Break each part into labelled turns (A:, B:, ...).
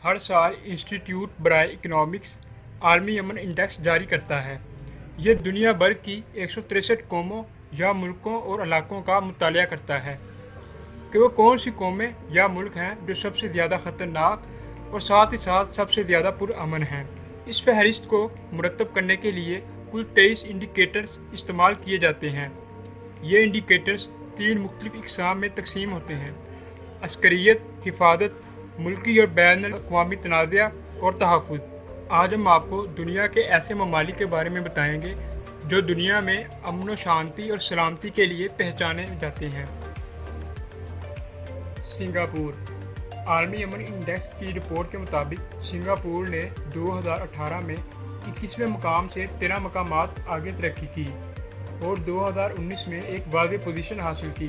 A: ہر سال انسٹیٹیوٹ برائے اکنامکس عالمی امن انڈیکس جاری کرتا ہے۔ یہ دنیا بھر کی 163 قوموں یا ملکوں اور علاقوں کا مطالعہ کرتا ہے کہ وہ کون سی قومیں یا ملک ہیں جو سب سے زیادہ خطرناک اور ساتھ ہی ساتھ سب سے زیادہ پرامن ہیں۔ اس فہرست کو مرتب کرنے کے لیے کل 23 انڈیکیٹرز استعمال کیے جاتے ہیں۔ یہ انڈیکیٹرز 3 مختلف اقسام میں تقسیم ہوتے ہیں: عسکریت، حفاظت، ملکی اور بین الاقوامی تنازع اور تحفظ۔ آج ہم آپ کو دنیا کے ایسے ممالک کے بارے میں بتائیں گے جو دنیا میں امن و شانتی اور سلامتی کے لیے پہچانے جاتے ہیں۔ سنگاپور۔ عالمی امن انڈیکس کی رپورٹ کے مطابق سنگاپور نے 2018 میں 21ویں مقام سے 13 مقامات آگے ترقی کی اور 2019 میں ایک واضح پوزیشن حاصل کی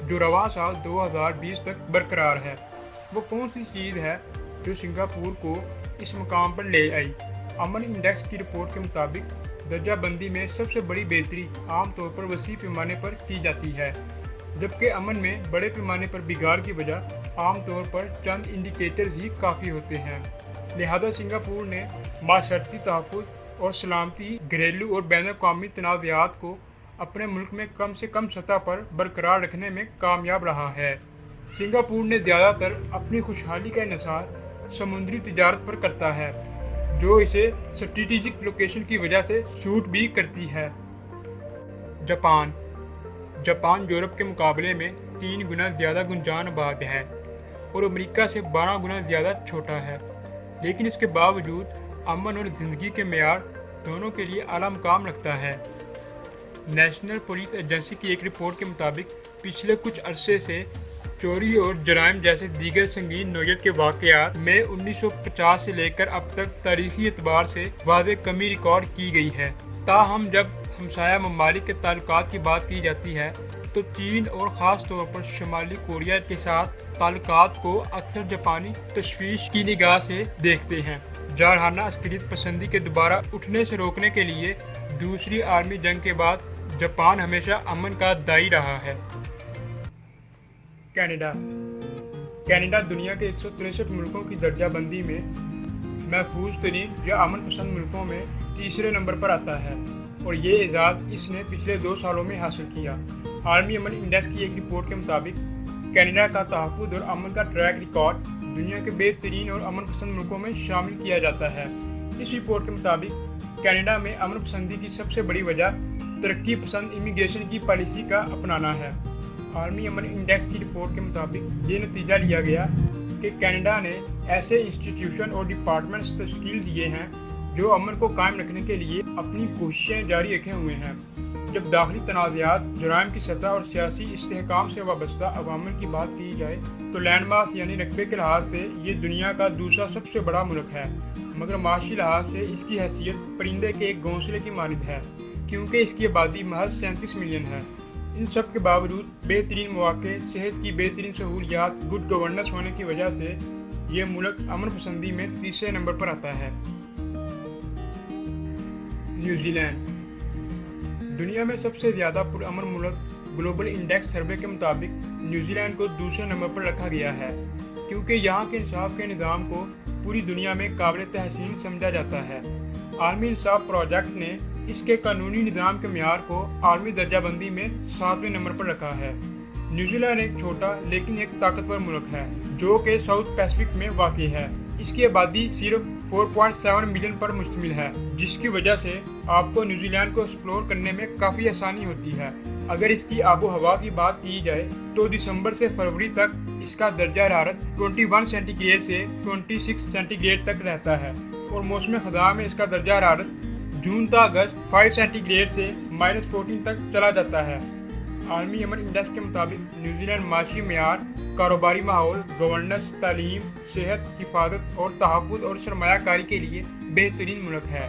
A: جو رواں سال 2020 تک برقرار ہے۔ وہ کون سی چیز ہے جو سنگاپور کو اس مقام پر لے آئی؟ امن انڈیکس کی رپورٹ کے مطابق درجہ بندی میں سب سے بڑی بہتری عام طور پر وسیع پیمانے پر کی جاتی ہے، جبکہ امن میں بڑے پیمانے پر بگاڑ کی وجہ عام طور پر چند انڈیکیٹرز ہی کافی ہوتے ہیں۔ لہذا سنگاپور نے معاشرتی تحفظ اور سلامتی، گھریلو اور بین الاقوامی تنازعات کو اپنے ملک میں کم سے کم سطح پر برقرار رکھنے میں کامیاب رہا ہے۔ سنگاپور نے زیادہ تر اپنی خوشحالی کا انحصار سمندری تجارت پر کرتا ہے، جو اسے اسٹریٹجک لوکیشن کی وجہ سے سوٹ بھی کرتی ہے۔ جاپان۔ جاپان یورپ کے مقابلے میں 3 گنا زیادہ گنجان آباد ہے اور امریکہ سے 12 گنا زیادہ چھوٹا ہے، لیکن اس کے باوجود امن اور زندگی کے معیار دونوں کے لیے اعلیٰ مقام رکھتا ہے۔ نیشنل پولیس ایجنسی کی ایک رپورٹ کے مطابق پچھلے کچھ عرصے سے چوری اور جرائم جیسے دیگر سنگین نوعیت کے واقعات میں 1950 سے لے کر اب تک تاریخی اعتبار سے واضح کمی ریکارڈ کی گئی ہے۔ تاہم جب ہمسایہ ممالک کے تعلقات کی بات کی جاتی ہے تو چین اور خاص طور پر شمالی کوریا کے ساتھ تعلقات کو اکثر جاپانی تشویش کی نگاہ سے دیکھتے ہیں۔ جارحانہ عسکریت پسندی کے دوبارہ اٹھنے سے روکنے کے لیے دوسری عالمی جنگ کے بعد جاپان ہمیشہ امن کا داعی رہا ہے۔ کینیڈا۔ کینیڈا دنیا کے 163 ملکوں کی درجہ بندی میں محفوظ ترین یا امن پسند ملکوں میں تیسرے نمبر پر آتا ہے اور یہ اعزاز اس نے پچھلے 2 سالوں میں حاصل کیا۔ عالمی امن انڈیکس کی ایک رپورٹ کے مطابق کینیڈا کا تحفظ اور امن کا ٹریک ریکارڈ دنیا کے بہترین اور امن پسند ملکوں میں شامل کیا جاتا ہے۔ اس رپورٹ کے مطابق کینیڈا میں امن پسندی کی سب سے بڑی وجہ ترقی پسند امیگریشن کی پالیسی کا اپنانا ہے۔ عالمی امن انڈیکس کی رپورٹ کے مطابق یہ نتیجہ لیا گیا کہ کینیڈا نے ایسے انسٹیٹیوشن اور ڈپارٹمنٹس تشکیل دیے ہیں جو امن کو قائم رکھنے کے لیے اپنی کوششیں جاری رکھے ہوئے ہیں۔ جب داخلی تنازعات، جرائم کی سطح اور سیاسی استحکام سے وابستہ عوامل کی بات کی جائے تو لینڈ ماس یعنی رقبے کے لحاظ سے یہ دنیا کا دوسرا سب سے بڑا ملک ہے، مگر معاشی لحاظ سے اس کی حیثیت پرندے کے ایک گھونسلے کی مانند ہے، کیونکہ اس کی آبادی محض 37 ملین ہے۔ ان سب کے باوجود بہترین مواقع، صحت کی بہترین سہولیات، گڈ گورننس ہونے کی وجہ سے یہ ملک امن پسندی میں تیسرے نمبر پر آتا ہے۔ New Zealand. دنیا میں سب سے زیادہ پرامن ملک گلوبل انڈیکس سروے کے مطابق نیوزی لینڈ کو دوسرے نمبر پر رکھا گیا ہے، کیونکہ یہاں کے انصاف کے نظام کو پوری دنیا میں قابل تحسین سمجھا جاتا ہے۔ عالمی انصاف پروجیکٹ نے اس کے قانونی نظام کے معیار کو عالمی درجہ بندی میں 7ویں نمبر پر رکھا ہے۔ نیوزی لینڈ ایک چھوٹا لیکن ایک طاقتور ملک ہے جو کہ ساؤتھ پیسفک میں واقع ہے۔ اس کی آبادی صرف 4.7 ملین پر مشتمل ہے، جس کی وجہ سے آپ کو نیوزی لینڈ کو ایکسپلور کرنے میں کافی آسانی ہوتی ہے۔ اگر اس کی آب و ہوا کی بات کی جائے تو دسمبر سے فروری تک اس کا درجہ حرارت 21 سینٹی گریڈ سے 26 سینٹی گریڈ تک رہتا ہے اور موسم خزاں میں اس کا درجہ حرارت جون تا اگست 5 سینٹی گریڈ سے -14 تک چلا جاتا ہے۔ عالمی امن انڈیکس کے مطابق نیوزی لینڈ معاشی معیار، کاروباری ماحول، گورننس، تعلیم، صحت، حفاظت اور تحفظ اور سرمایہ کاری کے لیے بہترین ملک ہے۔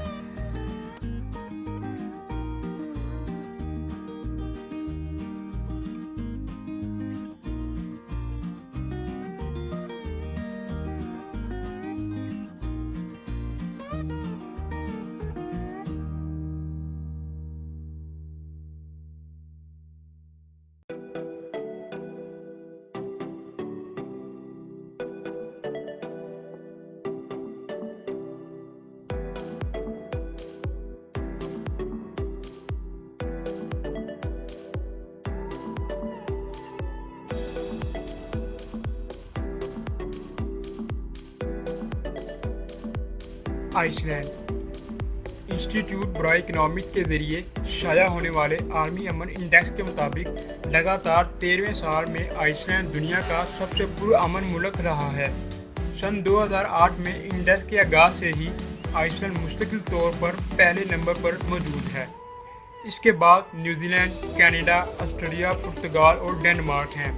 A: آئس لینڈ انسٹیٹیوٹ برائے اکنامکس کے ذریعے شائع ہونے والے عالمی امن انڈیکس کے مطابق لگاتار 13ویں سال میں آئس لینڈ دنیا کا سب سے پرامن ملک رہا ہے۔ سن 2008 میں انڈیکس کے آغاز سے ہی آئس لینڈ مستقل طور پر پہلے نمبر پر موجود ہے۔ اس کے بعد New Zealand, Canada, Australia, Portugal اور ڈنمارک ہیں۔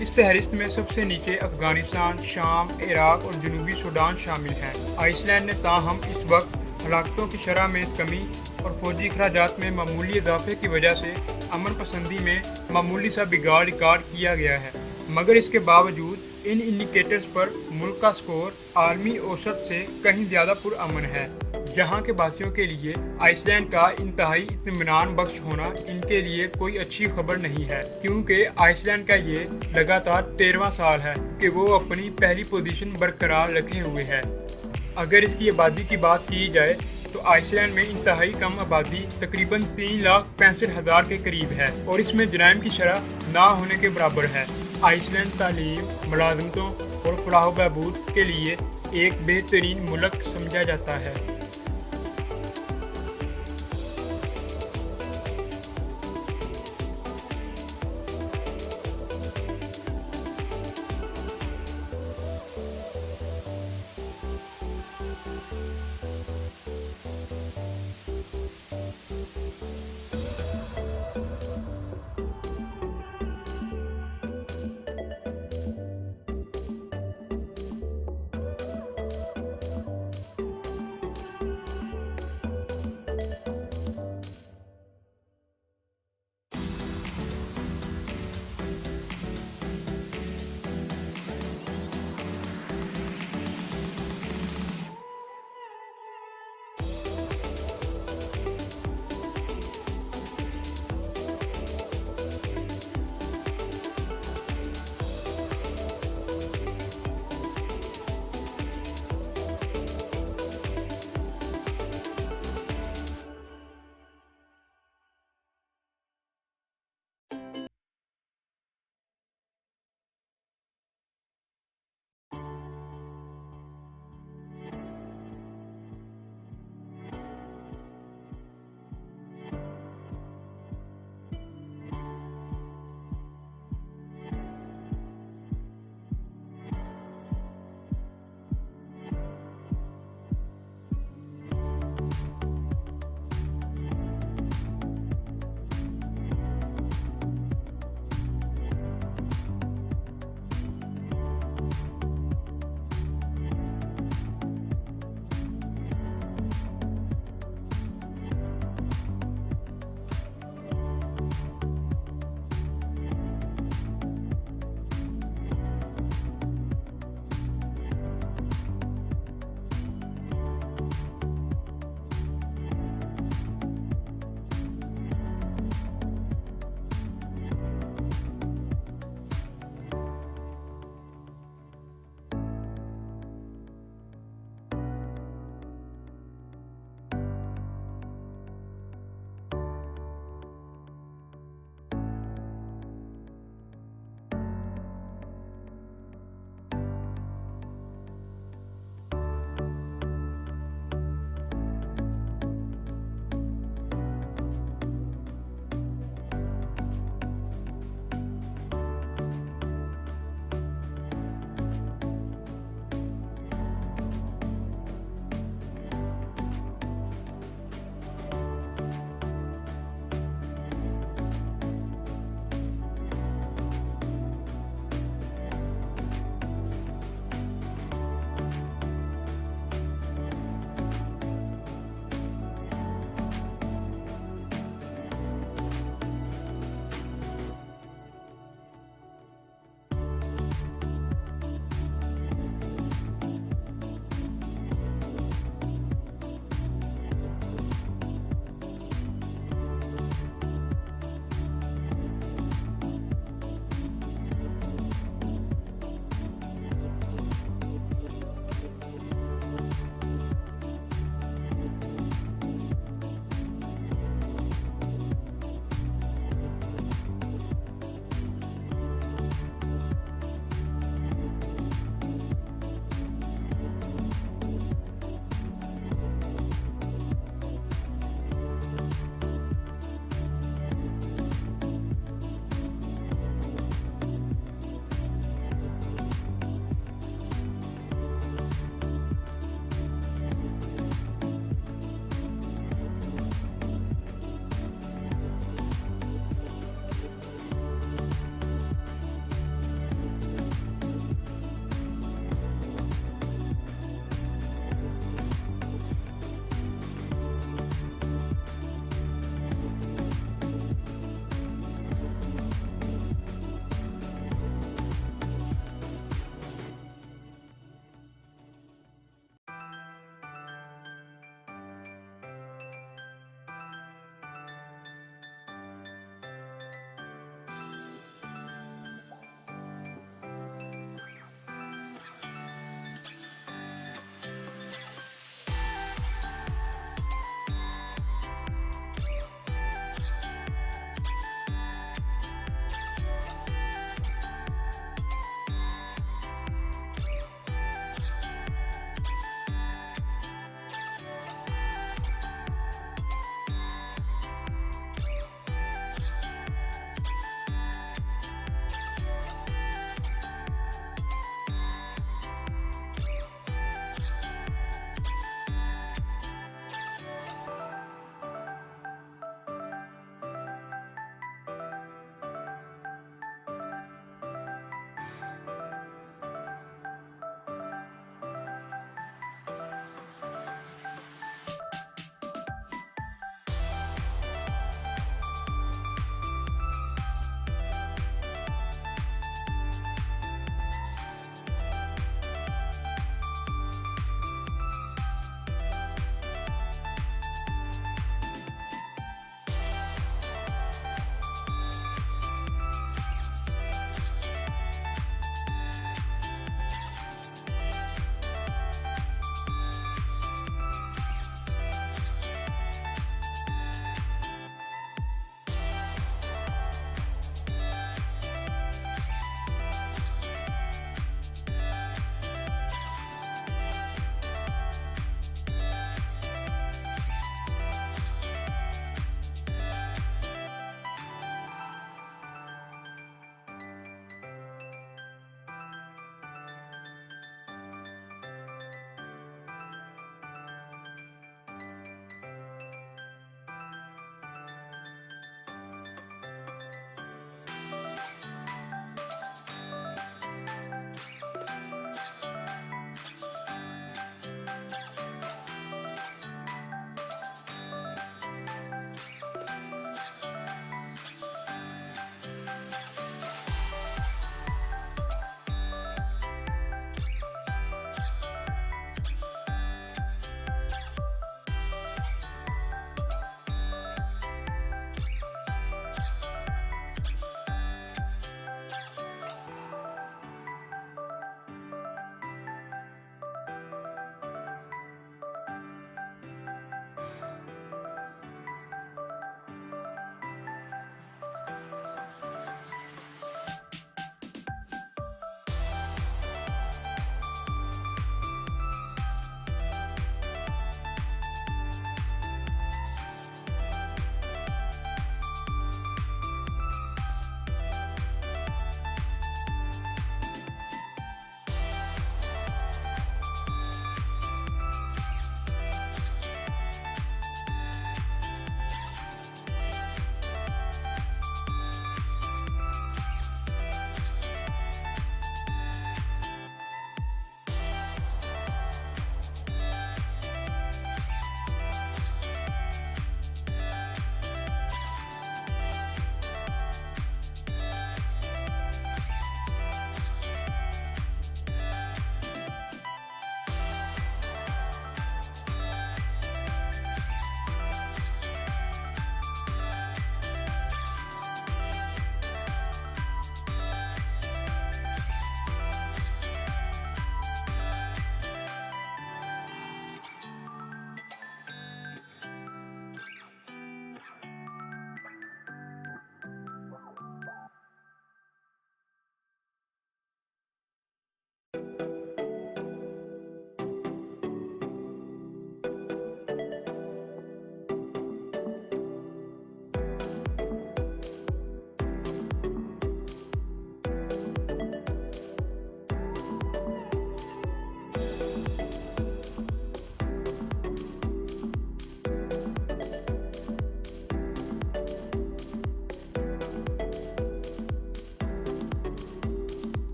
A: اس فہرست میں سب سے نیچے افغانستان، شام، عراق اور جنوبی سوڈان شامل ہیں۔ آئس لینڈ نے تاہم اس وقت ہلاکتوں کی شرح میں کمی اور فوجی اخراجات میں معمولی اضافے کی وجہ سے امن پسندی میں معمولی سا بگاڑ ریکارڈ کیا گیا ہے، مگر اس کے باوجود ان انڈیکیٹرز پر ملک کا سکور عالمی اوسط سے کہیں زیادہ پرامن ہے۔ جہاں کے باسیوں کے لیے آئس لینڈ کا انتہائی اطمینان بخش ہونا ان کے لیے کوئی اچھی خبر نہیں ہے، کیونکہ آئس لینڈ کا یہ لگاتار 13واں سال ہے کہ وہ اپنی پہلی پوزیشن برقرار رکھے ہوئے ہے۔ اگر اس کی آبادی کی بات کی جائے تو آئس لینڈ میں انتہائی کم آبادی تقریباً 3,65,000 کے قریب ہے اور اس میں جرائم کی شرح نہ ہونے کے برابر ہے۔ آئس لینڈ تعلیم، ملازمتوں اور فلاح و بہبود کے لیے ایک بہترین ملک سمجھا جاتا ہے۔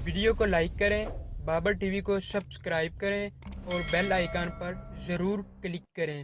A: ویڈیو کو لائک کریں، بابر ٹی وی کو سبسکرائب کریں اور بیل آئیکن پر ضرور کلک کریں۔